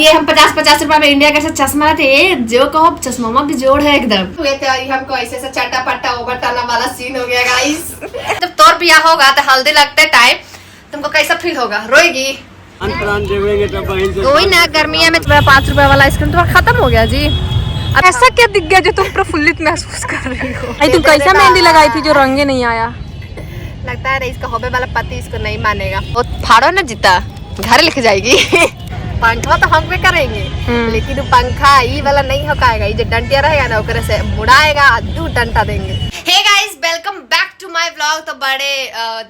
ये हम 50-50 रुपए में इंडिया का चश्मा थे जो कहो चश्मा भी जोड़ है एकदम हुए थे। और हमको ऐसे से चट्टा पट्टा ओवरटाना वाला सीन हो गया गाइस। जब तोर बियाह होगा तो हल्दी लगते टाइम तुमको कैसा फील होगा? रोएगी? वही ना गर्मिया में 5 रुपए वाला आइसक्रीम तुम्हारा खत्म हो गया जी। ऐसा क्या दिख गया जो तुम प्रफुल्लित महसूस कर रही हो? तुम कैसा मेहंदी लगाई थी जो रंगे नहीं आया? लगता है इसका होबे वाला पति इसको नहीं मानेगा। वो फाड़ो ना जीता घर लेके जाएगी। पंखा तो हम भी करेंगे लेकिन पंखा ये वाला नहीं हो पाएगा। ये जो डंटिया रहेगा ना ओकरे से मुड़ाएगा 2 डंटा देंगे। Hey guys welcome back to my vlog. तो बड़े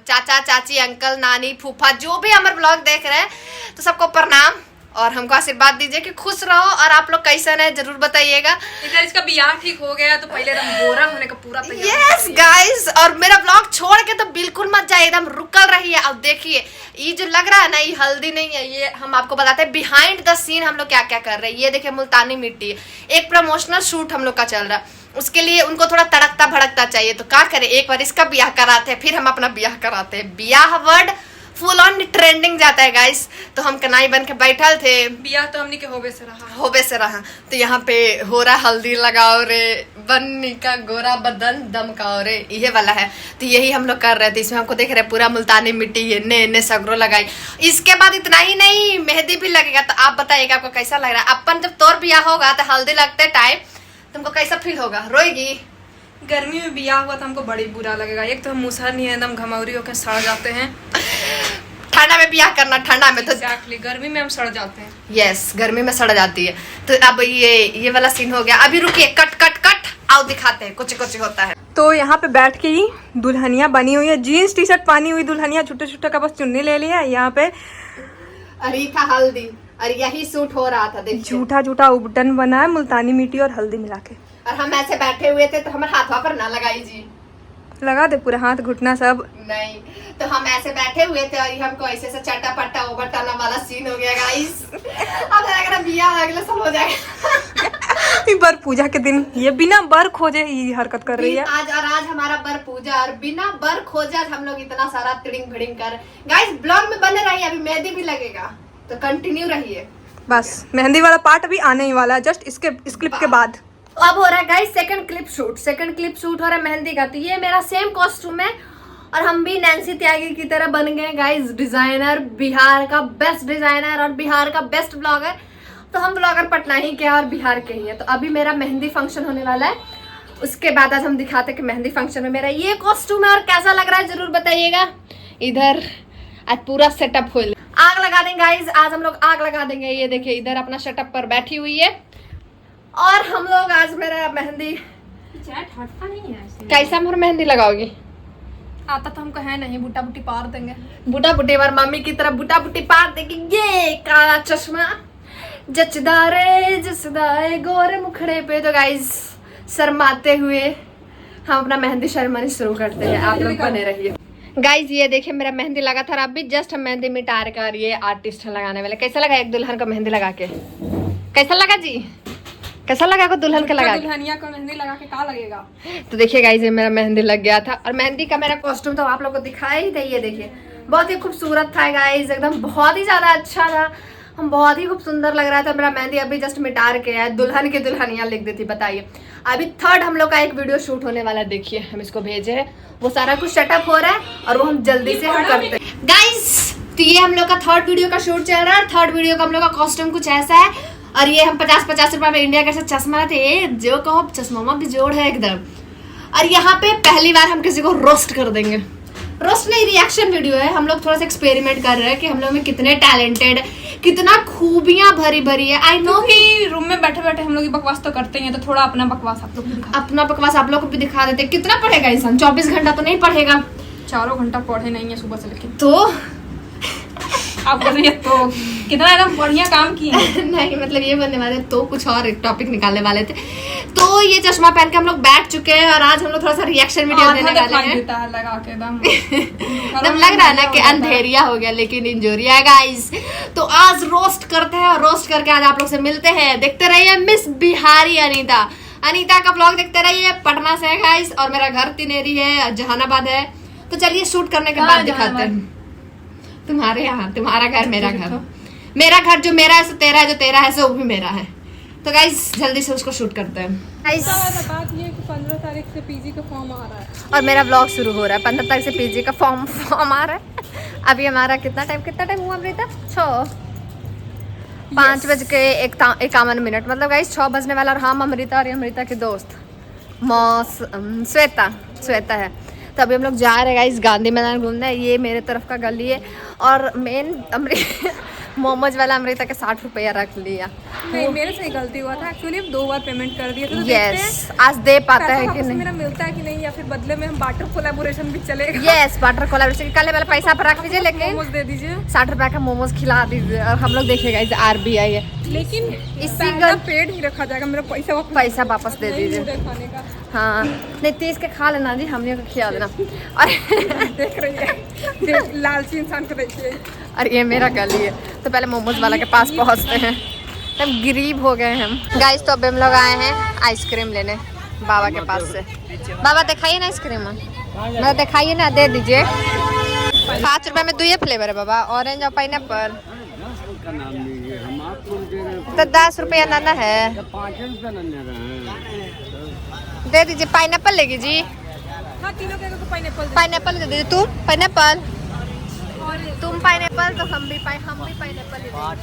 चाचा चाची अंकल नानी फूफा जो भी हमारे व्लॉग देख रहे हैं तो सबको प्रणाम और हमको आशीर्वाद दीजिए कि खुश रहो। और आप लोग कैसे हैं जरूर बताइएगा। इधर इसका बियाह ठीक हो गया तो पहले एकदम गोरा होने का पूरा यस गाइस। और मेरा व्लॉग छोड़ के तो बिल्कुल मत जाइए, एकदम रुकल रहिए। अब देखिए ये जो लग रहा है ना ये हल्दी नहीं है, ये हम आपको बताते हैं बिहाइंड द सीन हम लोग क्या क्या कर रहे हैं। ये देखिए मुल्तानी मिट्टी एक प्रमोशनल शूट हम लोग का चल रहा है। उसके लिए उनको थोड़ा तड़कता भड़कता चाहिए तो क्या करें एक बार इसका ब्याह कराते हैं फिर हम अपना ब्याह कराते हैं। ब्याह वर्ड फुल ऑन ट्रेंडिंग जाता है गाइस। तो हम कनाई बन के बैठल थे। बियाह तो हमने के होबे से रहा तो यहाँ पे हो रहा हल्दी लगाओ रे बन्नी का गोरा बदन दमकाओ रे ये वाला है। तो यही हम लोग कर रहे थे। इसमें हमको देख रहे पूरा मुल्तानी मिट्टी ने सगरो लगाई। इसके बाद इतना ही नहीं मेहंदी भी लगेगा। तो आप बताइएगा आपको कैसा लग रहा है। अपन जब तोर ब्याह होगा तो हल्दी लगते टाइम तुमको कैसा फील होगा? रोएगी? गर्मी में बियाह हुआ तो हमको बड़ी बुरा लगेगा। एक तो हम मुसहर नहीं है एकदम घमौरी होकर सड़ जाते हैं। ठंडा में ब्याह करना ठंडा में तो exactly, गर्मी में हम सड़ जाते हैं। यस गर्मी में सड़ जाती है। तो अब ये वाला सीन हो गया। अभी रुकिए कट कट कट आओ दिखाते हैं कुछ कुछ होता है। तो यहाँ पे बैठ के ही दुल्हनिया बनी हुई है। जीन्स टी शर्ट पहनी हुई दुल्हनिया छोटे छोटे का बस चुन्नी ले लिया यहाँ पे। अरे था हल्दी और यही सूट हो रहा था। देखिए झूठा झूठा उबटन बना है मुल्तानी मिट्टी और हल्दी मिला के। और हम ऐसे बैठे हुए थे तो हमारे हाथों पर ना लगाई जी। लगा दे पूरा हाथ घुटना सब। नहीं तो हम ऐसे बैठे हुए थे और हमको ऐसे से चट्टा पट्टा ओवरटाना वाला सीन हो गया गाइस। अब अगर बियाह अगले साल हो जाएगा। बर पूजा के दिन ये बिना बर खोजे ये हरकत कर रही है। आज हमारा बर पूजा और बिना बर खोजे हम लोग इतना सारा तिड़िंग भिड़िंग कर। गाइस ब्लॉग में बने रहिए अभी मेहंदी भी लगेगा तो कंटिन्यू रहिए। बस मेहंदी वाला पार्ट अभी आने ही वाला है जस्ट इस क्लिप के बाद। अब हो रहा है गाइस सेकंड क्लिप शूट हो रहा है मेहंदी का। तो ये मेरा सेम कॉस्ट्यूम है और हम भी नैन्सी त्यागी की तरह बन गए गाइस डिजाइनर, बिहार का बेस्ट डिजाइनर और बिहार का बेस्ट ब्लॉगर। तो हम ब्लॉगर पटना ही के और बिहार के ही है। तो अभी मेरा मेहंदी फंक्शन होने वाला है। उसके बाद आज हम दिखाते हैं कि मेहंदी फंक्शन में मेरा ये कॉस्ट्यूम है और कैसा लग रहा है जरूर बताइएगा। इधर आज पूरा सेटअप हो आग लगा देंगे गाइस। आज हम लोग आग लगा देंगे। ये देखिए इधर अपना सेटअप पर बैठी हुई है और हम लोग आज मेरा मेहंदी नहीं है। कैसा हम मेहंदी लगाओगी? आता तो हमको है नहीं, बूटा बूटी पार देंगे। बूटा बूटी बार मम्मी की तरह बूटा बूटी पार देंगे। ये काला चश्मा जचदारे गोरे मुखड़े पे। तो गाइस शर्माते हुए हम अपना मेहंदी शर्मानी शुरू करते हैं। आप लोग बने रहिए गाइस। ये देखिए मेरा मेहंदी लगा था और अभी जस्ट हम मेहंदी मिटा कर ये आर्टिस्ट लगाने वाले। कैसा लगा एक दुल्हन को मेहंदी लगा के? कैसा लगा जी? कैसा लगा को दुल्हन के लगा? दुल्हनिया को मेहंदी लगा के क्या लगेगा? तो देखिए गाइस ये मेरा मेहंदी लग गया था और मेहंदी का मेरा कॉस्ट्यूम तो आप लोगों को दिखाया ही था। ये देखिए बहुत ही खूबसूरत था गाइस, एकदम बहुत ही ज्यादा अच्छा था। हम बहुत ही खूब सुंदर लग रहा था। मेरा मेहंदी अभी जस्ट मिटार के है। दुल्हन की दुल्हनिया लिख देती बताइए। अभी थर्ड हम लोग का एक वीडियो शूट होने वाला। देखिए हम इसको भेजे है वो सारा कुछ सेटअप हो रहा है और वो हम जल्दी से हम करते हैं गाइस। तो ये हम लोग का थर्ड वीडियो का शूट चल रहा है। थर्ड वीडियो का हम लोग का कॉस्ट्यूम कुछ ऐसा है। और ये हम 50-50 रुपए में इंडिया का चश्मा थे जो कहो चश्मा भी जोड़ है एकदम। और यहाँ पे पहली बार हम किसी को रोस्ट कर देंगे। रोस्ट नहीं रिएक्शन वीडियो है। हम लोग थोड़ा सा एक्सपेरिमेंट कर रहे हैं कि हम लोग में कितने टैलेंटेड कितना खूबियां भरी भरी है। आई नो कि रूम में बैठे बैठे हम लोग बकवास तो करते हैं तो थोड़ा अपना बकवास आप लोग भी दिखा। अपना बकवास आप लोग को भी दिखा देते। कितना पढ़ेगा इंसान? 24 घंटा तो नहीं पढ़ेगा। 4 घंटा पढ़े नहीं है सुबह से लेके। तो आप बोलिए तो कितना एकदम बढ़िया काम किए। नहीं मतलब ये बनने वाले तो कुछ और टॉपिक निकालने वाले थे। तो ये चश्मा पहन के हम लोग बैठ चुके हैं और आज हम लोग थोड़ा सा रिएक्शन वीडियो देने वाले हैं। लगा के एकदम लग रहा है ना कि अंधेरिया हो गया लेकिन इंजोरिया है गाइस। तो आज रोस्ट करते हैं और रोस्ट करके आज आप लोग से मिलते हैं। देखते रहिए मिस बिहारी अनीता का ब्लॉग देखते रहिए। पटना से है गाइस और मेरा घर तिनेरी है जहानाबाद है। तो चलिए शूट करने के बाद दिखाते हैं। तुम्हारे यहाँ तुम्हारा घर मेरा घर मेरा घर जो मेरा है सो तेरा है, जो तेरा है सो वो भी मेरा है। तो गाइस जल्दी से उसको शूट करते हैं। गाइस बात ये कि 15 तारीख से पीजी का फॉर्म आ रहा है और मेरा व्लॉग शुरू हो रहा है। 15 तारीख से पीजी का फॉर्म आ रहा है। अभी हमारा कितना टाइम हुआ अमृता? 5:51 मतलब गाइस 6 बजने वाला। और हम अमृता और अमृता के दोस्त श्वेता है। तो अभी हम लोग जा रहे हैं गाइस गांधी मैदान घूमने। ये मेरे तरफ का गली है और मेन मोमोज वाला अमृता के 60 रुपया रख लिया। नहीं, मेरे से ही गलती हुआ था एक्चुअली। हम 2 बार पेमेंट कर दिए थे। तो यस, आज दे पाता है कि नहीं, मेरा मिलता है कि नहीं, या फिर बदले में हम बाटर कोलैबोरेशन भी चलेगा। Yes, barter collaboration. कल वाला पैसा पर रख लीजिए, लेकिन मोमोज दे दीजिए, 60 रुपया का मोमोज खिला दीजिए और हम लोग देखेगा इसे RBI है। लेकिन इसी का पेड़ ही रखा जाएगा। मेरा पैसा वापस दे दीजिए। खाने का हाँ नहीं, 30 के खा लेना जी, हमने को खिला देना। और देख रही है लालची इंसान को देखिए। और ये मेरा गली है। तो पहले मोमोज वाला के पास पहुंचते हैं। तब गरीब हो गए हम गाइस। तो अब हम लोग आए हैं आइसक्रीम लेने बाबा के पास से। बाबा दिखाइए ना आइसक्रीम, मतलब दिखाइए ना, दे दीजिए। 5 रुपए में 2 फ्लेवर है बाबा, ऑरेंज और पाइनएप्पल। तो 10 रुपया नाना है, दे दीजिए। पाइनएप्पल लेगी जी? हाँ, तीनों के पाइनएप्पल दे दीजिए। तुम पाइनएप्पल तो हम भी पाइनएप्पल। और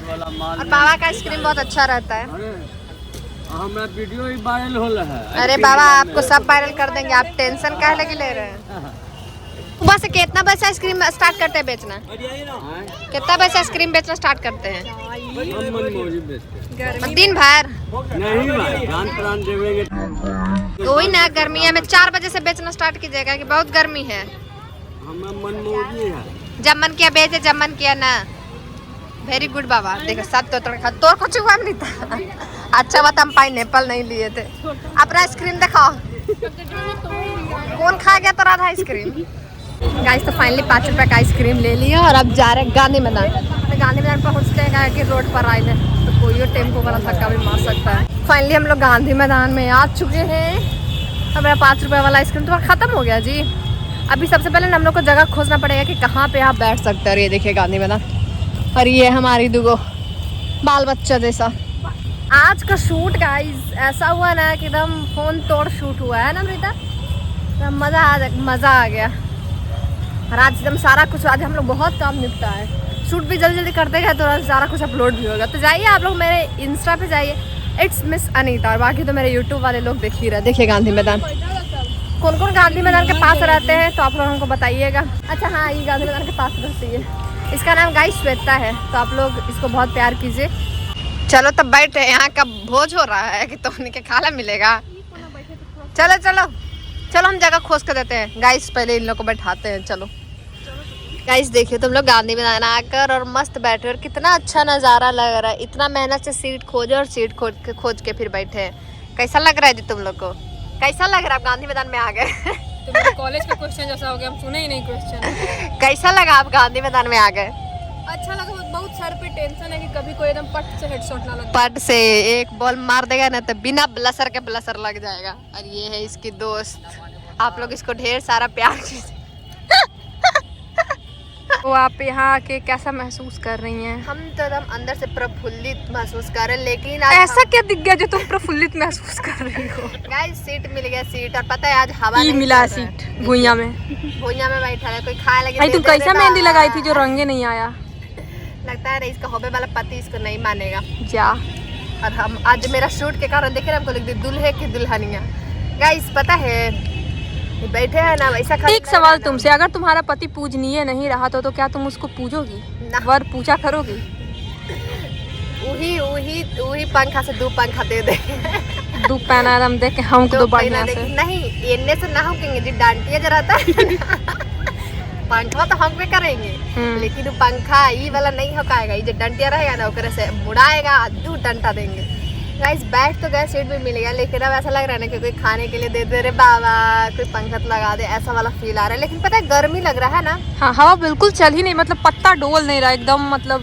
बाबा का आइसक्रीम बहुत अच्छा रहता है। हमारा वीडियो ही वायरल हो रहा है। अरे बाबा आपको सब वायरल कर देंगे, आप टेंशन काहे लगे ले रहे हैं। सुबह से कितना बजे आइसक्रीम स्टार्ट करते हैं बेचना? कितना बजे आइसक्रीम बेचना स्टार्ट करते हैं? दिन भर नहीं भाई, जान प्राण देवेंगे। वही ना, गर्मिया में 4 बजे से बेचना स्टार्ट कीजिएगा कि बहुत गर्मी है। हमारा मनमोजी है। जब मन किया बेचे, जब मन किया ना। वेरी गुड बाबा। देखो सब तो कुछ हुआ नहीं था। अच्छा बात हम पाइनएप्पल नहीं लिए थे। अपना आइसक्रीम दिखाओ, कौन खा गया तो राधा आइसक्रीम। गाइस तो फाइनली 5 रुपए का आइसक्रीम ले लिया और अब जा रहे हैं गांधी मैदान। तो गांधी मैदान पहुँचते हैं कि रोड पर आए तो कोई टेम्पो वाला धक्का भी मार सकता है। फाइनली हम लोग गांधी मैदान में आ चुके हैं। अब मेरा 5 रुपए वाला आइसक्रीम तो खत्म हो गया जी। अभी सबसे पहले हम लोग को जगह खोजना पड़ेगा कि कहाँ पे आप बैठ सकते हैं। और ये देखिए गांधी मैदान, और ये हमारी दुगो बाल बच्चा जैसा। आज का शूट गाइस ऐसा हुआ ना कि एकदम फोन तोड़ शूट हुआ है ना अमृता। तो मज़ा आ गया। और आज एकदम सारा कुछ, आज हम लोग बहुत काम निपटा है। शूट भी जल्दी करते गए तो सारा कुछ अपलोड भी होगा। तो जाइए आप लोग मेरे इंस्टा पे जाइए, इट्स मिस अनीता। और बाकी तो मेरे यूट्यूब वाले लोग देख ही रहे। देखिए गांधी मैदान, कौन कौन गांधी मैदान के पास रहते हैं तो आप लोग हमको बताइएगा। अच्छा हाँ, ये गांधी मैदान के पास रहती है। इसका नाम गाइस श्वेता है। तो आप लोग इसको बहुत प्यार कीजिए। चलो तब बैठे, यहाँ का भोज हो रहा है कि तो उनके खाना मिलेगा। चलो चलो चलो, हम जगह खोज कर देते हैं गाइस। पहले इन लोग को बैठाते हैं। चलो गाइस देखिए तुम लोग गांधी मैदान आकर और मस्त बैठे और कितना अच्छा नज़ारा लग रहा है। इतना मेहनत से सीट खोजे और सीट खोज के फिर बैठे हैं। कैसा लग रहा है जी तुम लोग को? कैसा लग रहा है? आप गांधी मैदान में आ गए। तो मेरे कॉलेज का क्वेश्चन जैसा हो गया, हम सुने ही नहीं क्वेश्चन। कैसा लगा आप गांधी मैदान में आ गए? अच्छा लगा। बहुत सर पे टेंशन है कि कभी कोई एकदम पट से हेडशॉट ना लगे। पट से एक बॉल मार देगा ना तो बिना ब्लसर के ब्लसर लग जाएगा। और ये है इसकी दोस्त। आप लोग इसको ढेर सारा प्यार कीजिए। तो आप यहाँ आके कैसा महसूस कर रही हैं? हम तो एकदम अंदर से प्रफुल्लित महसूस कर रहे हैं। लेकिन ऐसा क्या दिख गया जो तुम प्रफुल्लित महसूस कर रही हो? गाइस सीट मिल गया सीट। और पता है आज हवा नहीं मिला चल रहा है। सीट भुइयां में बैठा है। कोई खाए लगे। अरे तुम कैसा मेहंदी लगाई थी जो रंगे नहीं आया? लगता है इसका होबे वाला पति इसको नहीं मानेगा। जा। और हम आज मेरा शूट के कारण देखे हमको लिख दी दुल्हे की दुल्हनिया। गाइस पता है बैठे हैं ना वैसा। एक सवाल तुमसे, अगर तुम्हारा पति पूजनीय नहीं रहा तो क्या तुम उसको पूजोगी? वर पूजा करोगी? वही पंखा से 2 पंखा दे दे। 2 पैना हम देख के हमको 2 बढ़िया से। नहीं इन्ने से ना होंगे जी, डांटिया जरा था। पंखा तो हम भी करेंगे लेकिन वो पंखा ये वाला नहीं हो पाएगा। ये जो डंटिया रहेगा ना ओकरे से मुड़ाएगा, 2 डंटा देंगे। गाइस बैठ तो गए, सीट भी मिल गया। लेकिन अब ऐसा लग रहा है ना कि कोई खाने के लिए दे दे रे बाबा, कोई पंखा तो लगा दे, ऐसा वाला फील आ रहा है। लेकिन पता है गर्मी लग रहा है ना। हाँ, हवा बिल्कुल चल ही नहीं, मतलब पत्ता डोल नहीं रहा एकदम, मतलब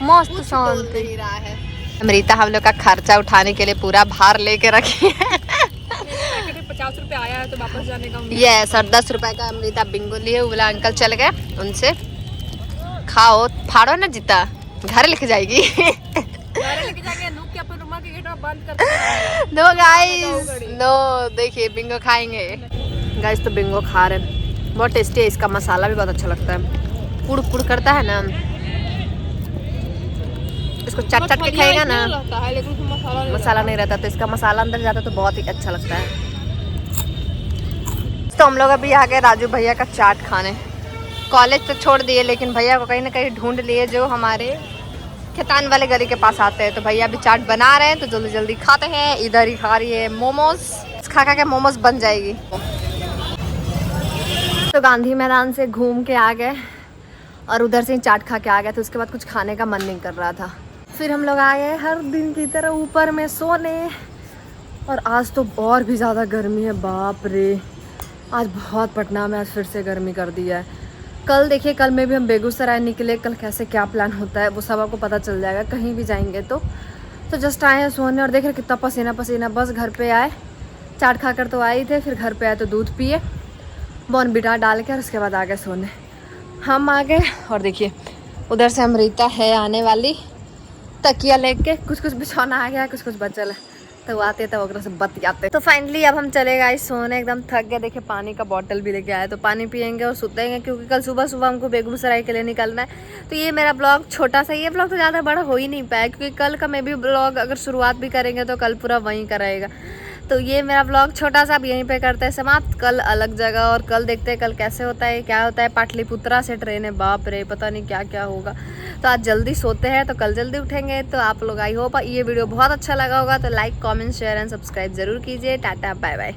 मस्त शांति रहा है। अमृता हम लोग का खर्चा उठाने के लिए पूरा भार लेके रखी है। 50 रुपए आया है तो वापस जाने का। यस, और 10 रुपए का अमृता बिंगो लिए। वो वाला अंकल चल गए, उनसे खाओ फाड़ो ना जीता। घर लेके जाएगी। लेके जाके नूक के अपन रूम के गेट बंद कर नो गाइस, नो देखिए बिंगो खाएंगे गाइस। तो बिंगो खा रहे हैं, बहुत टेस्टी है, इसका मसाला भी बहुत अच्छा लगता है, कुड़ कुड़ करता है ना, इसको चट चट के खाएगा ना, है, लेकिन उसमें मसाला नहीं रहता, तो इसका मसाला अंदर जाता तो बहुत ही अच्छा लगता है। तो हम लोग अभी आ गए राजू भैया का चाट खाने। कॉलेज तो छोड़ दिए, लेकिन भैया को कहीं ना कहीं ढूंढ लिए जो हमारे खेतान वाले गली के पास आते हैं। तो भैया अभी चाट बना रहे हैं, तो जल्दी जल्दी खाते हैं। इधर ही खा रही है मोमोज, खा खा के मोमोज बन जाएगी। तो गांधी मैदान से घूम के आ गए और उधर से ही चाट खा के आ गए, तो उसके बाद कुछ खाने का मन नहीं कर रहा था। फिर हम लोग आ गए हर दिन की तरह ऊपर में सोने। और आज तो और भी ज़्यादा गर्मी है, बाप रे, आज बहुत पटना में आज फिर से गर्मी कर दिया है। कल देखिए, कल में भी हम बेगूसराय निकले, कल कैसे क्या प्लान होता है वो सब आपको पता चल जाएगा कहीं भी जाएंगे तो जस्ट आए हैं सोने और देख रहे कितना पसीना पसीना। बस घर पे आए, चाट खाकर तो आए ही थे, फिर घर पे आए तो दूध पिए बॉर्नविटा डाल के, और उसके बाद आ गए सोने। हम आ गए और देखिए उधर से अमृता है आने वाली, तकिया लेके, कुछ कुछ बिछौना आ गया, कुछ कुछ बचल है, तो आते तो ओकरा से बतियाते। तो फाइनली अब हम चले गए सोने, एकदम थक गए। देखिए पानी का बॉटल भी लेके आए, तो पानी पियेंगे और सुतेंगे, क्योंकि कल सुबह सुबह हमको बेगूसराय के लिए निकलना है। तो ये मेरा ब्लॉग छोटा सा, ये ब्लॉग तो ज़्यादा बड़ा हो ही नहीं पाया, क्योंकि कल का मैं भी ब्लॉग अगर शुरुआत भी करेंगे तो कल पूरा वहीं का रहेगा। तो ये मेरा ब्लॉग छोटा सा अब यहीं पे करते हैं समाप्त। कल अलग जगह, और कल देखते हैं कल कैसे होता है, क्या होता है। पाटलिपुत्रा से ट्रेन है, बाप रे, पता नहीं क्या क्या होगा। तो आज जल्दी सोते हैं, तो कल जल्दी उठेंगे। तो आप लोग, आई होप ये वीडियो बहुत अच्छा लगा होगा, तो like comment share and subscribe जरूर कीजिए। Tata bye bye.